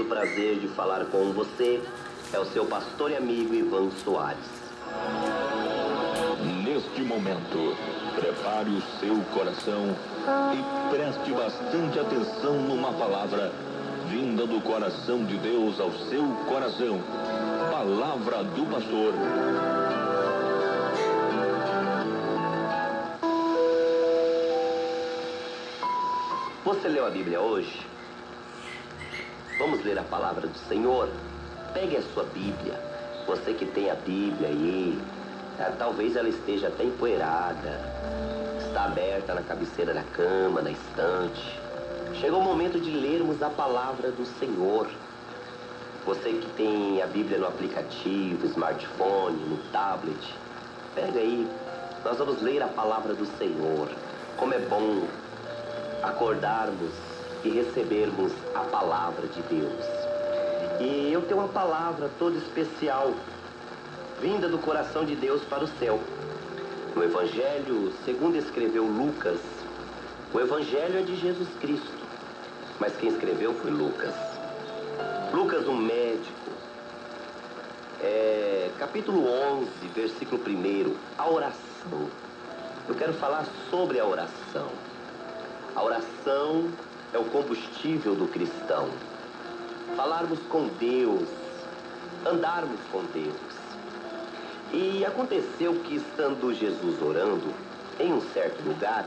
imenso prazer de falar com você. É o seu pastor e amigo Ivan Soares. Neste momento, prepare o seu coração e preste bastante atenção numa palavra vinda do coração de Deus ao seu coração. Palavra do pastor. Você leu a Bíblia hoje? Vamos ler a palavra do Senhor? Pegue a sua Bíblia. Você que tem a Bíblia aí, talvez ela esteja até empoeirada, está aberta na cabeceira da cama, na estante. Chegou o momento de lermos a palavra do Senhor. Você que tem a Bíblia no aplicativo, smartphone, no tablet, pega aí. Nós vamos ler a palavra do Senhor. Como é bom acordarmos e recebermos a palavra de Deus. E eu tenho uma palavra toda especial, vinda do coração de Deus para o céu. No Evangelho, segundo escreveu Lucas, o Evangelho é de Jesus Cristo, mas quem escreveu foi Lucas. Lucas, um médico, capítulo 11, versículo 1, a oração. Eu quero falar sobre a oração. A oração é o combustível do cristão. Falarmos com Deus, andarmos com Deus. E aconteceu que, estando Jesus orando em um certo lugar,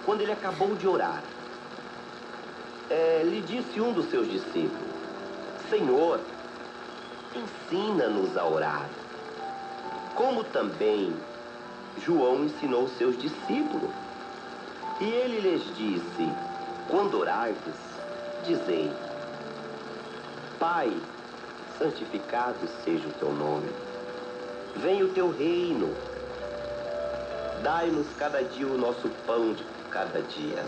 quando ele acabou de orar, lhe disse um dos seus discípulos: Senhor, ensina-nos a orar, como também João ensinou os seus discípulos. E ele lhes disse: quando orardes, dizei: Pai, santificado seja o teu nome. Venha o teu reino. Dai-nos cada dia o nosso pão de cada dia.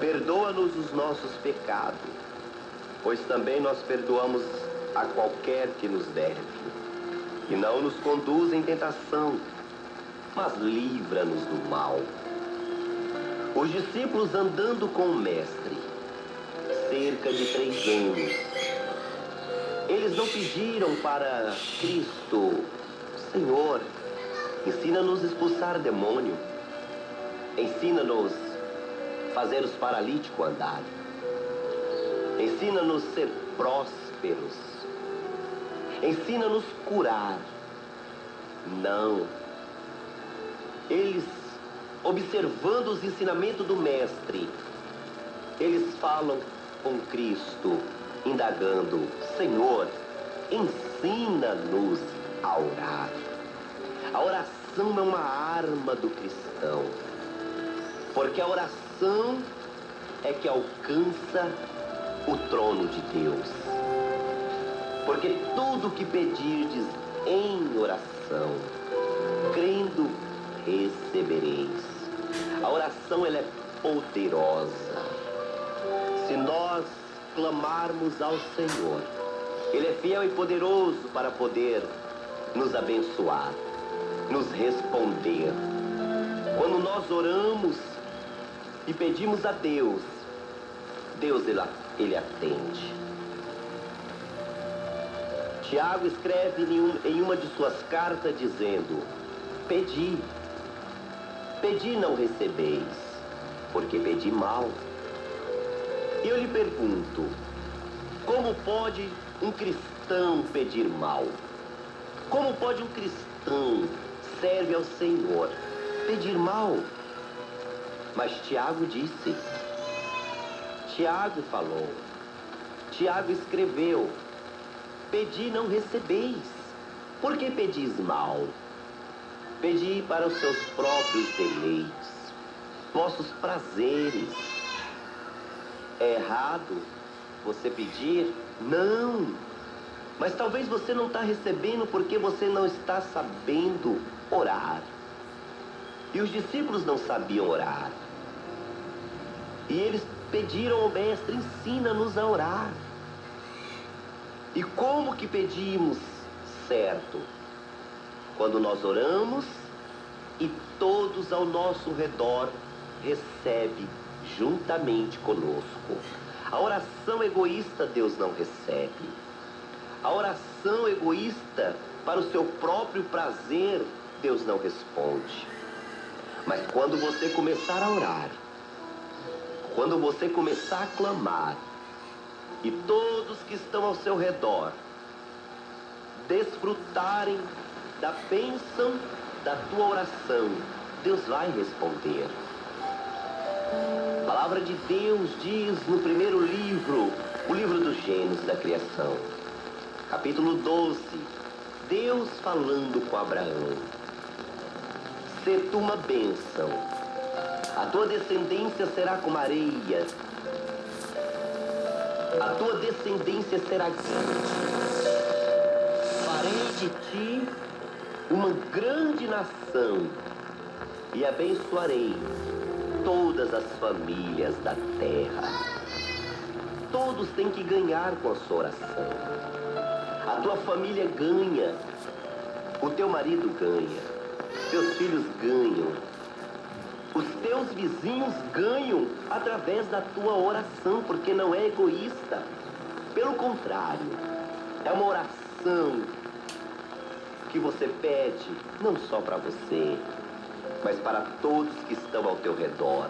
Perdoa-nos os nossos pecados, pois também nós perdoamos a qualquer que nos deve. E não nos conduza em tentação, mas livra-nos do mal. Os discípulos andando com o mestre, cerca de 3 anos, eles não pediram para Cristo: Senhor, ensina-nos a expulsar demônio, ensina-nos a fazer os paralíticos andar, ensina-nos a ser prósperos, ensina-nos a curar. Não. Eles, observando os ensinamentos do mestre, eles falam com Cristo, indagando: Senhor, ensina-nos a orar. A oração é uma arma do cristão, porque a oração é que alcança o trono de Deus. Porque tudo que pedirdes em oração, crendo, recebereis. A oração, ela é poderosa. Se nós clamarmos ao Senhor, Ele é fiel e poderoso para poder nos abençoar, nos responder. Quando nós oramos e pedimos a Deus, Deus ele atende. Tiago escreve em uma de suas cartas dizendo: pedi e não recebeis, porque pedi mal. E eu lhe pergunto: como pode um cristão pedir mal? Como pode um cristão serve ao Senhor pedir mal? Mas Tiago disse, Tiago falou, Tiago escreveu: pedi e não recebeis. Por que pedis mal? Pedi para os seus próprios deleites, vossos prazeres. É errado você pedir? Não. Mas talvez você não está recebendo porque você não está sabendo orar. E os discípulos não sabiam orar. E eles pediram ao mestre: ensina-nos a orar. E como que pedimos certo? Quando nós oramos e todos ao nosso redor recebem juntamente conosco. A oração egoísta Deus não recebe. A oração egoísta para o seu próprio prazer Deus não responde. Mas quando você começar a orar, quando você começar a clamar, e todos que estão ao seu redor desfrutarem da bênção da tua oração, Deus vai responder. A palavra de Deus diz no primeiro livro, o livro do Gênesis, da criação, capítulo 12, Deus falando com Abraão: "Se tu uma bênção, a tua descendência será como areia, a tua descendência será grande. Farei de ti uma grande nação e abençoarei todas as famílias da terra." Todos têm que ganhar com a sua oração. A tua família ganha, o teu marido ganha, teus filhos ganham, os teus vizinhos ganham através da tua oração, porque não é egoísta. Pelo contrário, é uma oração que você pede não só para você, mas para todos que estão ao teu redor.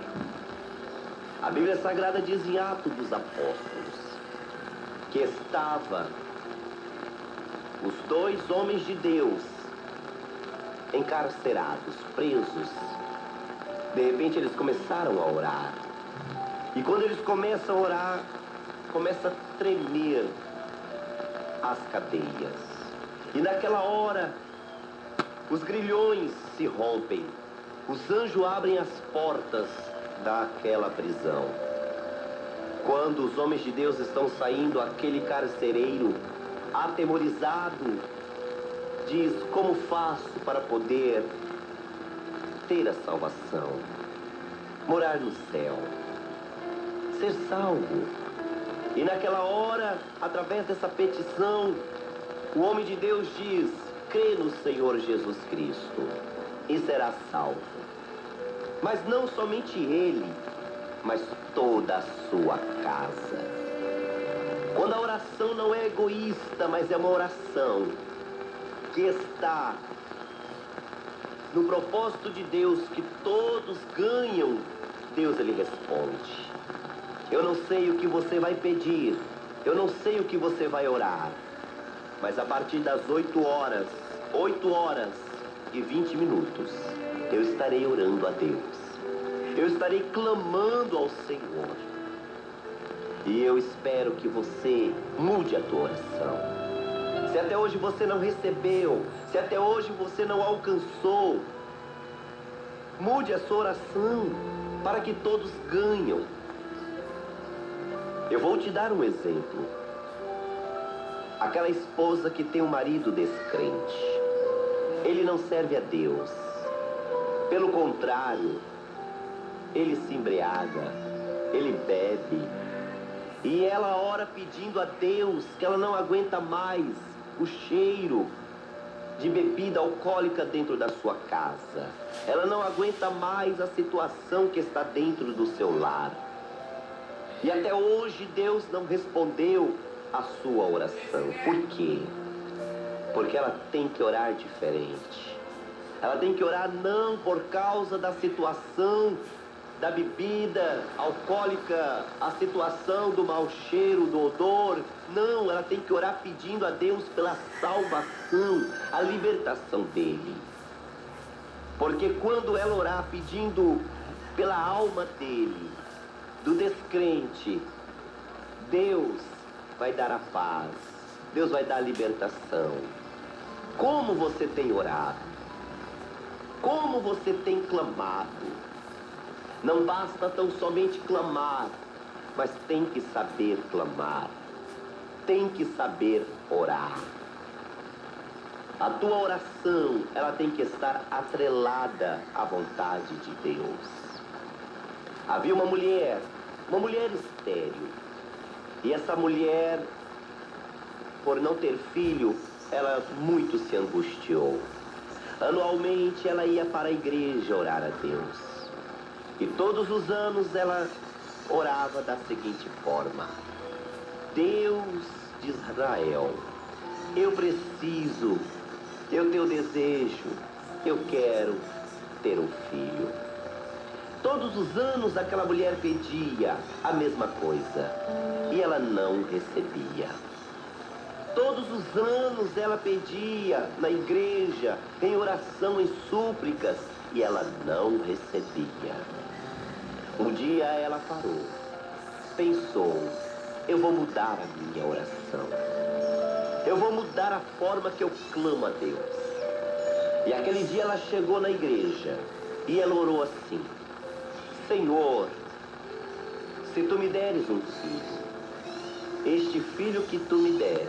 A Bíblia Sagrada diz em Atos dos Apóstolos que estavam os dois homens de Deus encarcerados, presos. De repente eles começaram a orar. E quando eles começam a orar, começa a tremer as cadeias. E naquela hora, os grilhões se rompem. Os anjos abrem as portas daquela prisão. Quando os homens de Deus estão saindo, aquele carcereiro, atemorizado, diz: "Como faço para poder ter a salvação, morar no céu, ser salvo?" E naquela hora, através dessa petição, o homem de Deus diz: "Crê no Senhor Jesus Cristo e será salvo." Mas não somente ele, mas toda a sua casa. Quando a oração não é egoísta, mas é uma oração que está no propósito de Deus, que todos ganham, Deus, ele responde. Eu não sei o que você vai pedir, eu não sei o que você vai orar, mas a partir das 8 horas e 20 minutos, eu estarei orando a Deus. Eu estarei clamando ao Senhor. E eu espero que você mude a tua oração. Se até hoje você não recebeu, se até hoje você não alcançou, mude a sua oração para que todos ganham. Eu vou te dar um exemplo. Aquela esposa que tem um marido descrente, ele não serve a Deus. Pelo contrário, ele se embriaga, ele bebe. E ela ora pedindo a Deus que ela não aguenta mais o cheiro de bebida alcoólica dentro da sua casa. Ela não aguenta mais a situação que está dentro do seu lar. E até hoje Deus não respondeu a sua oração. Por quê? Porque ela tem que orar diferente. Ela tem que orar não por causa da situação da bebida alcoólica, a situação do mau cheiro, do odor. Não, ela tem que orar pedindo a Deus pela salvação, a libertação dele. Porque quando ela orar pedindo pela alma dele, do descrente, Deus vai dar a paz, Deus vai dar a libertação. Como você tem orado? Como você tem clamado? Não basta tão somente clamar, mas tem que saber clamar. Tem que saber orar. A tua oração, ela tem que estar atrelada à vontade de Deus. Havia uma mulher estéril. E essa mulher, por não ter filho, ela muito se angustiou. Anualmente ela ia para a igreja orar a Deus. E todos os anos ela orava da seguinte forma: Deus de Israel, eu preciso, eu tenho desejo, eu quero ter um filho. Todos os anos aquela mulher pedia a mesma coisa e ela não recebia. Todos os anos ela pedia na igreja, em oração, em súplicas, e ela não recebia. Um dia ela parou, pensou: eu vou mudar a minha oração. Eu vou mudar a forma que eu clamo a Deus. E aquele dia ela chegou na igreja e ela orou assim: Senhor, se tu me deres um filho, este filho que tu me deres,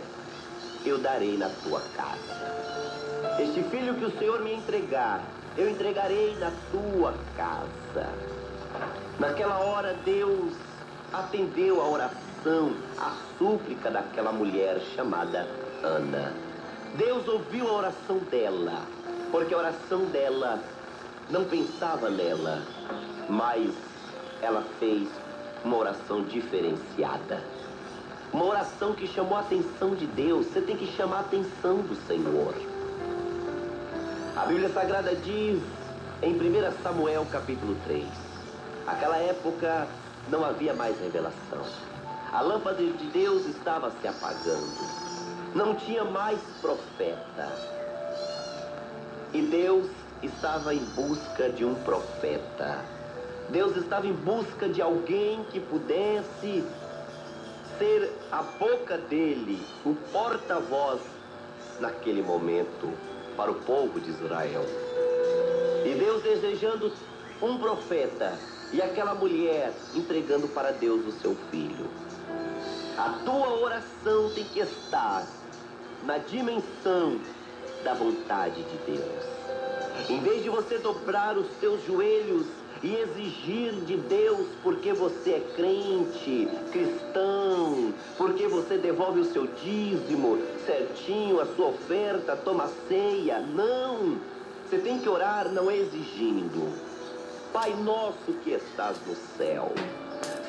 eu darei na tua casa. Este filho que o Senhor me entregar, eu entregarei na tua casa. Naquela hora Deus atendeu a oração, a súplica daquela mulher chamada Ana. Deus ouviu a oração dela, porque a oração dela não pensava nela, mas ela fez uma oração diferenciada. Uma oração que chamou a atenção de Deus. Você tem que chamar a atenção do Senhor. A Bíblia Sagrada diz em 1 Samuel capítulo 3, aquela época não havia mais revelação. A lâmpada de Deus estava se apagando. Não tinha mais profeta. E Deus estava em busca de um profeta. Deus estava em busca de alguém que pudesse ser a boca dele, o porta-voz naquele momento para o povo de Israel. E Deus desejando um profeta e aquela mulher entregando para Deus o seu filho. A tua oração tem que estar na dimensão da vontade de Deus. Em vez de você dobrar os teus joelhos e exigir de Deus porque você é crente, cristão, porque você devolve o seu dízimo certinho, a sua oferta, toma a ceia. Não! Você tem que orar não exigindo. Pai nosso que estás no céu,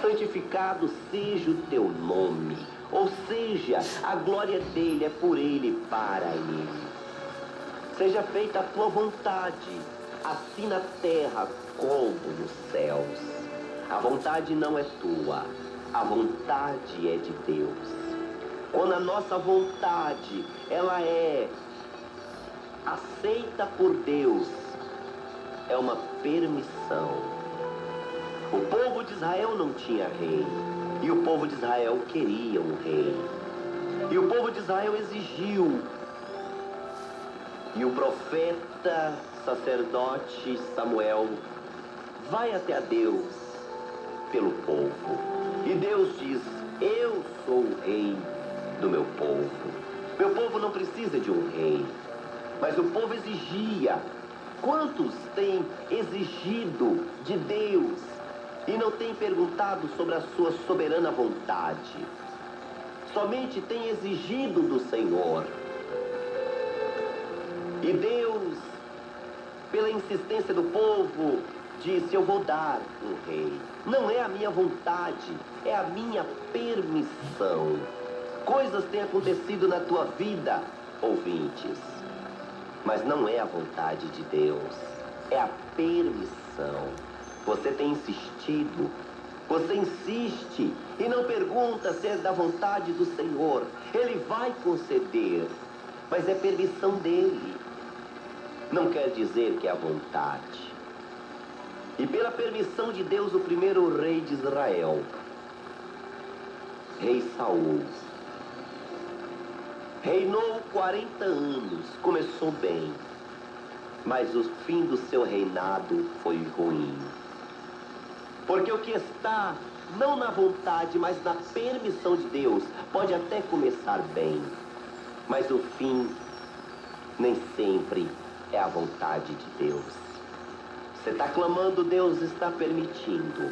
santificado seja o teu nome. Ou seja, a glória dele é por ele e para ele. Seja feita a tua vontade, assim na terra como nos céus. A vontade não é tua, a vontade é de Deus. Quando a nossa vontade, ela é aceita por Deus, é uma permissão. O povo de Israel não tinha rei, e o povo de Israel queria um rei. E o povo de Israel exigiu. E o profeta, sacerdote Samuel vai até a Deus pelo povo. E Deus diz: eu sou o rei do meu povo. Meu povo não precisa de um rei. Mas o povo exigia. Quantos têm exigido de Deus e não têm perguntado sobre a sua soberana vontade? Somente têm exigido do Senhor. E Deus, pela insistência do povo, disse: eu vou dar um rei. Não é a minha vontade, é a minha permissão. Coisas têm acontecido na tua vida, ouvintes, mas não é a vontade de Deus, é a permissão. Você tem insistido, você insiste e não pergunta se é da vontade do Senhor. Ele vai conceder, mas é permissão dele. Não quer dizer que é a vontade. E pela permissão de Deus, o primeiro rei de Israel, rei Saul, reinou 40 anos, começou bem, mas o fim do seu reinado foi ruim. Porque o que está não na vontade, mas na permissão de Deus, pode até começar bem, mas o fim nem sempre é a vontade de Deus. Você está clamando, Deus está permitindo.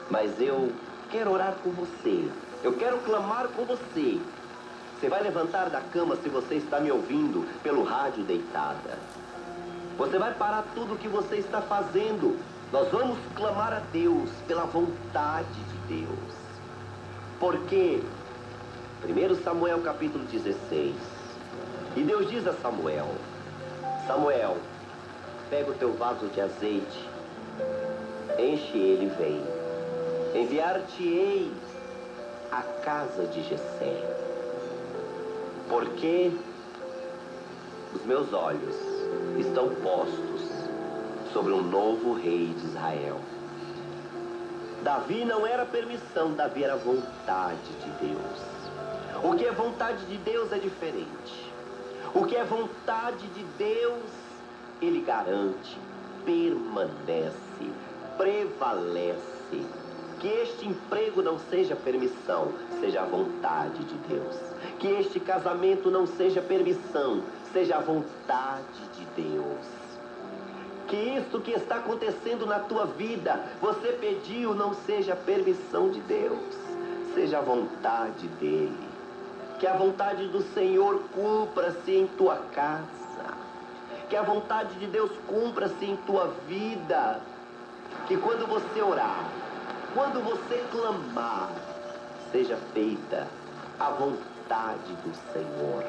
Mas eu quero orar com você. Eu quero clamar com você. Você vai levantar da cama se você está me ouvindo pelo rádio deitada. Você vai parar tudo o que você está fazendo Nós vamos clamar a Deus pela vontade de Deus. Porque 1 Samuel capítulo 16. E Deus diz a Samuel: Samuel, pega o teu vaso de azeite, enche ele e vem. Enviar-te-ei à casa de Jessé. Porque os meus olhos estão postos sobre um novo rei de Israel. Davi não era permissão, Davi era vontade de Deus. O que é vontade de Deus é diferente. O que é vontade de Deus, Ele garante, permanece, prevalece. Que este emprego não seja permissão, seja a vontade de Deus. Que este casamento não seja permissão, seja a vontade de Deus. Que isto que está acontecendo na tua vida, você pediu, não seja permissão de Deus, seja a vontade dEle. Que a vontade do Senhor cumpra-se em tua casa. Que a vontade de Deus cumpra-se em tua vida. Que quando você orar, quando você clamar, seja feita a vontade do Senhor.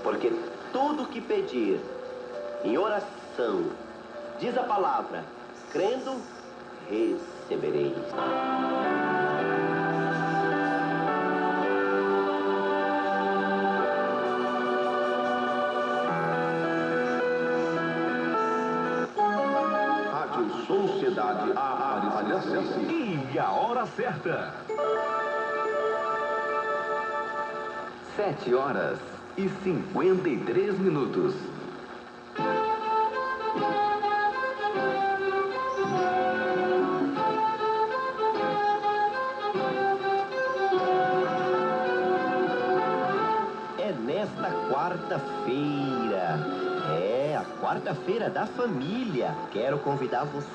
Porque tudo que pedir em oração, diz a palavra, crendo, recebereis. Rádio Sociedade Aparecidense. E a hora certa. 7h53. É nesta quarta-feira, a quarta-feira da família. Quero convidar você